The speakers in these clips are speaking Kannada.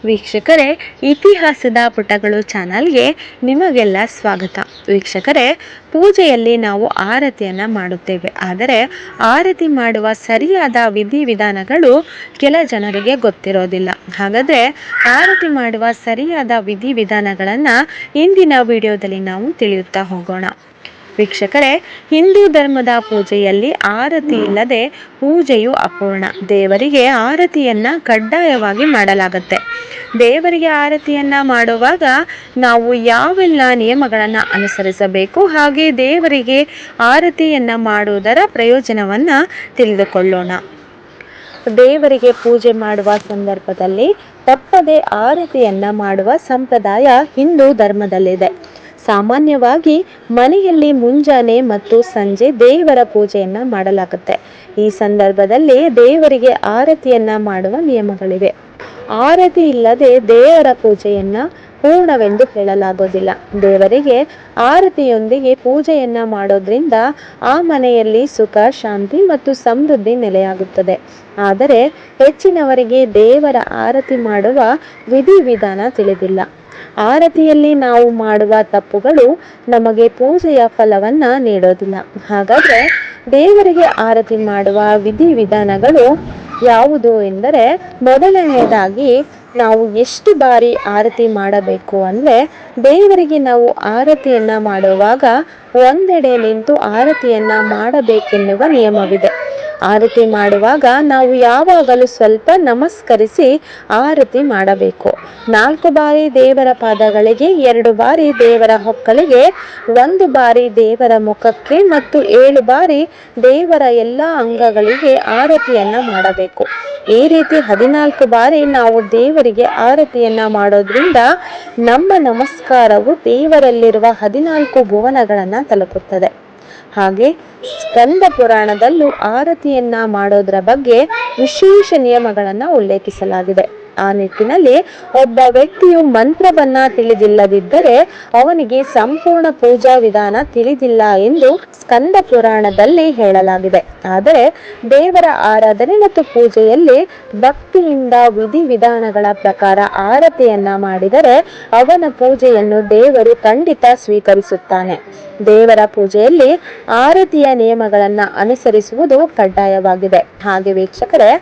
ವೀಕ್ಷಕರೇ, ಇತಿಹಾಸದ ಪುಟಗಳು ಚಾನಲ್ಗೆ ನಿಮಗೆಲ್ಲ ಸ್ವಾಗತ. ವೀಕ್ಷಕರೇ, ಪೂಜೆಯಲ್ಲಿ ನಾವು ಆರತಿಯನ್ನು ಮಾಡುತ್ತೇವೆ. ಆದರೆ ಆರತಿ ಮಾಡುವ ಸರಿಯಾದ ವಿಧಿವಿಧಾನಗಳು ಕೆಲ ಜನರಿಗೆ ಗೊತ್ತಿರೋದಿಲ್ಲ. ಹಾಗಾದರೆ ಆರತಿ ಮಾಡುವ ಸರಿಯಾದ ವಿಧಿವಿಧಾನಗಳನ್ನು ಇಂದಿನ ವಿಡಿಯೋದಲ್ಲಿ ನಾವು ತಿಳಿಯುತ್ತಾ ಹೋಗೋಣ. ವೀಕ್ಷಕರೇ, ಹಿಂದೂ ಧರ್ಮದ ಪೂಜೆಯಲ್ಲಿ ಆರತಿ ಇಲ್ಲದೆ ಪೂಜೆಯು ಅಪೂರ್ಣ. ದೇವರಿಗೆ ಆರತಿಯನ್ನು ಕಡ್ಡಾಯವಾಗಿ ಮಾಡಲಾಗುತ್ತೆ. ದೇವರಿಗೆ ಆರತಿಯನ್ನು ಮಾಡುವಾಗ ನಾವು ಯಾವೆಲ್ಲ ನಿಯಮಗಳನ್ನು ಅನುಸರಿಸಬೇಕು, ಹಾಗೆ ದೇವರಿಗೆ ಆರತಿಯನ್ನು ಮಾಡುವುದರ ಪ್ರಯೋಜನವನ್ನು ತಿಳಿದುಕೊಳ್ಳೋಣ. ದೇವರಿಗೆ ಪೂಜೆ ಮಾಡುವ ಸಂದರ್ಭದಲ್ಲಿ ತಪ್ಪದೆ ಆರತಿಯನ್ನು ಮಾಡುವ ಸಂಪ್ರದಾಯ ಹಿಂದೂ ಧರ್ಮದಲ್ಲಿದೆ. ಸಾಮಾನ್ಯವಾಗಿ ಮನೆಯಲ್ಲಿ ಮುಂಜಾನೆ ಮತ್ತು ಸಂಜೆ ದೇವರ ಪೂಜೆಯನ್ನು ಮಾಡಲಾಗುತ್ತೆ. ಈ ಸಂದರ್ಭದಲ್ಲಿ ದೇವರಿಗೆ ಆರತಿಯನ್ನು ಮಾಡುವ ನಿಯಮಗಳಿವೆ. ಆರತಿ ಇಲ್ಲದೆ ದೇವರ ಪೂಜೆಯನ್ನು ಪೂರ್ಣವೆಂದು ಹೇಳಲಾಗೋದಿಲ್ಲ. ದೇವರಿಗೆ ಆರತಿಯೊಂದಿಗೆ ಪೂಜೆಯನ್ನು ಮಾಡೋದ್ರಿಂದ ಆ ಮನೆಯಲ್ಲಿ ಸುಖ, ಶಾಂತಿ ಮತ್ತು ಸಮೃದ್ಧಿ ನೆಲೆಯಾಗುತ್ತದೆ. ಆದರೆ ಹೆಚ್ಚಿನವರಿಗೆ ದೇವರ ಆರತಿ ಮಾಡುವ ವಿಧಿವಿಧಾನ ತಿಳಿದಿಲ್ಲ. ಆರತಿಯಲ್ಲಿ ನಾವು ಮಾಡುವ ತಪ್ಪುಗಳು ನಮಗೆ ಪೂಜೆಯ ಫಲವನ್ನು ನೀಡೋದಿಲ್ಲ. ಹಾಗಾದರೆ ದೇವರಿಗೆ ಆರತಿ ಮಾಡುವ ವಿಧಿವಿಧಾನಗಳು ಯಾವುದು ಎಂದರೆ, ಮೊದಲನೆಯದಾಗಿ ನಾವು ಎಷ್ಟು ಬಾರಿ ಆರತಿ ಮಾಡಬೇಕು ಅಂದರೆ, ದೇವರಿಗೆ ನಾವು ಆರತಿಯನ್ನು ಮಾಡುವಾಗ ಒಂದೆಡೆ ನಿಂತು ಆರತಿಯನ್ನು ಮಾಡಬೇಕೆನ್ನುವ ನಿಯಮವಿದೆ. ಆರತಿ ಮಾಡುವಾಗ ನಾವು ಯಾವಾಗಲೂ ಸ್ವಲ್ಪ ನಮಸ್ಕರಿಸಿ ಆರತಿ ಮಾಡಬೇಕು. 4 ಬಾರಿ ದೇವರ ಪಾದಗಳಿಗೆ, 2 ಬಾರಿ ದೇವರ ಹೊಕ್ಕಳಿಗೆ, 1 ಬಾರಿ ದೇವರ ಮುಖಕ್ಕೆ ಮತ್ತು 7 ಬಾರಿ ದೇವರ ಎಲ್ಲ ಅಂಗಗಳಿಗೆ ಆರತಿಯನ್ನು ಮಾಡಬೇಕು. ಈ ರೀತಿ 14 ಬಾರಿ ನಾವು ದೇವರಿಗೆ ಆರತಿಯನ್ನು ಮಾಡೋದ್ರಿಂದ ನಮ್ಮ ನಮಸ್ಕಾರವು ದೇವರಲ್ಲಿರುವ 14 ಭುವನಗಳನ್ನು ತಲುಪುತ್ತದೆ. ಹಾಗೆ ಸ್ಕಂದ ಪುರಾಣದಲ್ಲೂ ಆರತಿಯನ್ನ ಮಾಡೋದ್ರ ಬಗ್ಗೆ ವಿಶೇಷ ನಿಯಮಗಳನ್ನು ಉಲ್ಲೇಖಿಸಲಾಗಿದೆ. ಆ ನಿಟ್ಟಿನಲ್ಲಿ ಒಬ್ಬ ವ್ಯಕ್ತಿಯು ಮಂತ್ರವನ್ನ ತಿಳಿದಿಲ್ಲದಿದ್ದರೆ ಅವನಿಗೆ ಸಂಪೂರ್ಣ ಪೂಜಾ ವಿಧಾನ ತಿಳಿದಿಲ್ಲ ಎಂದು ಸ್ಕಂದ ಪುರಾಣದಲ್ಲಿ ಹೇಳಲಾಗಿದೆ. ಆದರೆ ದೇವರ ಆರಾಧನೆ ಮತ್ತು ಪೂಜೆಯಲ್ಲಿ ಭಕ್ತಿಯಿಂದ ವಿಧಿವಿಧಾನಗಳ ಪ್ರಕಾರ ಆರತಿಯನ್ನ ಮಾಡಿದರೆ ಅವನ ಪೂಜೆಯನ್ನು ದೇವರು ಖಂಡಿತ ಸ್ವೀಕರಿಸುತ್ತಾನೆ. ದೇವರ ಪೂಜೆಯಲ್ಲಿ ಆರತಿಯ ನಿಯಮಗಳನ್ನು ಅನುಸರಿಸುವುದು ಕಡ್ಡಾಯವಾಗಿದೆ. ಹಾಗೆ ವೀಕ್ಷಕರೇ,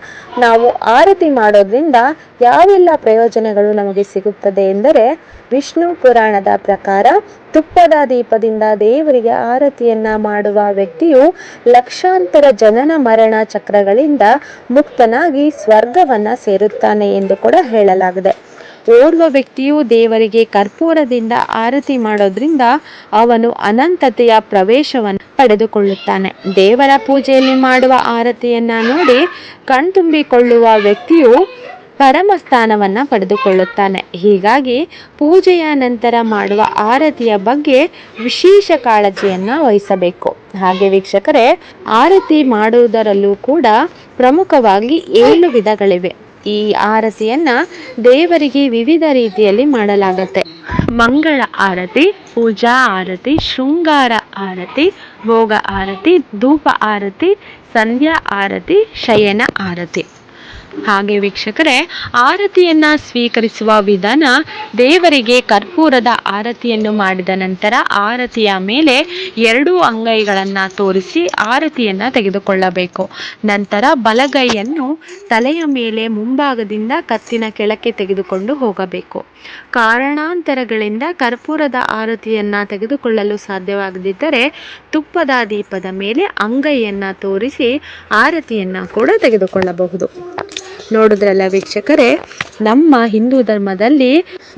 ನಾವು ಆರತಿ ಮಾಡೋದ್ರಿಂದ ಯಾವೆಲ್ಲ ಪ್ರಯೋಜನಗಳು ನಮಗೆ ಸಿಗುತ್ತದೆ ಎಂದರೆ, ವಿಷ್ಣು ಪುರಾಣದ ಪ್ರಕಾರ ತುಪ್ಪದ ದೀಪದಿಂದ ದೇವರಿಗೆ ಆರತಿಯನ್ನ ಮಾಡುವ ವ್ಯಕ್ತಿಯು ಲಕ್ಷಾಂತರ ಜನನ ಮರಣ ಚಕ್ರಗಳಿಂದ ಮುಕ್ತನಾಗಿ ಸ್ವರ್ಗವನ್ನ ಸೇರುತ್ತಾನೆ ಎಂದು ಕೂಡ ಹೇಳಲಾಗಿದೆ. ಓರ್ವ ವ್ಯಕ್ತಿಯು ದೇವರಿಗೆ ಕರ್ಪೂರದಿಂದ ಆರತಿ ಮಾಡೋದ್ರಿಂದ ಅವನು ಅನಂತತೆಯ ಪ್ರವೇಶವನ್ನು ಪಡೆದುಕೊಳ್ಳುತ್ತಾನೆ. ದೇವರ ಪೂಜೆಯಲ್ಲಿ ಮಾಡುವ ಆರತಿಯನ್ನ ನೋಡಿ ಕಣ್ತುಂಬಿಕೊಳ್ಳುವ ವ್ಯಕ್ತಿಯು ಪರಮ ಸ್ಥಾನವನ್ನ ಪಡೆದುಕೊಳ್ಳುತ್ತಾನೆ. ಹೀಗಾಗಿ ಪೂಜೆಯ ನಂತರ ಮಾಡುವ ಆರತಿಯ ಬಗ್ಗೆ ವಿಶೇಷ ಕಾಳಜಿಯನ್ನ ವಹಿಸಬೇಕು. ಹಾಗೆ ವೀಕ್ಷಕರೇ, ಆರತಿ ಮಾಡುವುದರಲ್ಲೂ ಕೂಡ ಪ್ರಮುಖವಾಗಿ 7 ವಿಧಗಳಿವೆ. ಈ ಆರತಿಯನ್ನ ದೇವರಿಗೆ ವಿವಿಧ ರೀತಿಯಲ್ಲಿ ಮಾಡಲಾಗುತ್ತೆ. ಮಂಗಳ ಆರತಿ, ಪೂಜಾ ಆರತಿ, ಶೃಂಗಾರ ಆರತಿ, ಭೋಗ ಆರತಿ, ಧೂಪ ಆರತಿ, ಸಂಧ್ಯಾ ಆರತಿ, ಶಯನ ಆರತಿ. ಹಾಗೆ ವೀಕ್ಷಕರೇ, ಆರತಿಯನ್ನ ಸ್ವೀಕರಿಸುವ ವಿಧಾನ: ದೇವರಿಗೆ ಕರ್ಪೂರದ ಆರತಿಯನ್ನು ಮಾಡಿದ ನಂತರ ಆರತಿಯ ಮೇಲೆ 2 ಅಂಗೈಗಳನ್ನು ತೋರಿಸಿ ಆರತಿಯನ್ನ ತೆಗೆದುಕೊಳ್ಳಬೇಕು. ನಂತರ ಬಲಗೈಯನ್ನು ತಲೆಯ ಮೇಲೆ ಮುಂಭಾಗದಿಂದ ಕತ್ತಿನ ಕೆಳಕ್ಕೆ ತೆಗೆದುಕೊಂಡು ಹೋಗಬೇಕು. ಕಾರಣಾಂತರಗಳಿಂದ ಕರ್ಪೂರದ ಆರತಿಯನ್ನ ತೆಗೆದುಕೊಳ್ಳಲು ಸಾಧ್ಯವಾಗದಿದ್ದರೆ ತುಪ್ಪದ ದೀಪದ ಮೇಲೆ ಅಂಗೈಯನ್ನ ತೋರಿಸಿ ಆರತಿಯನ್ನ ಕೂಡ ತೆಗೆದುಕೊಳ್ಳಬಹುದು. ನೋಡಿದ್ರಲ್ಲ ವೀಕ್ಷಕರೇ, ನಮ್ಮ ಹಿಂದೂ ಧರ್ಮದಲ್ಲಿ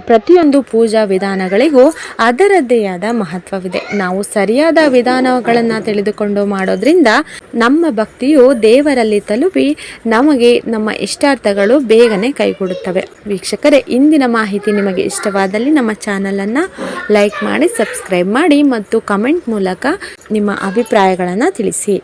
ಪ್ರತಿಯೊಂದು ಪೂಜಾ ವಿಧಾನಗಳಿಗೂ ಅದರದ್ದೇ ಆದ ಮಹತ್ವವಿದೆ. ನಾವು ಸರಿಯಾದ ವಿಧಾನಗಳನ್ನು ತಿಳಿದುಕೊಂಡು ಮಾಡೋದ್ರಿಂದ ನಮ್ಮ ಭಕ್ತಿಯು ದೇವರಲ್ಲಿ ತಲುಪಿ ನಮಗೆ ನಮ್ಮ ಇಷ್ಟಾರ್ಥಗಳು ಬೇಗನೆ ಕೈಗೂಡುತ್ತವೆ. ವೀಕ್ಷಕರೇ, ಇಂದಿನ ಮಾಹಿತಿ ನಿಮಗೆ ಇಷ್ಟವಾದಲ್ಲಿ ನಮ್ಮ ಚಾನಲನ್ನು ಲೈಕ್ ಮಾಡಿ, ಸಬ್ಸ್ಕ್ರೈಬ್ ಮಾಡಿ ಮತ್ತು ಕಮೆಂಟ್ ಮೂಲಕ ನಿಮ್ಮ ಅಭಿಪ್ರಾಯಗಳನ್ನು ತಿಳಿಸಿ.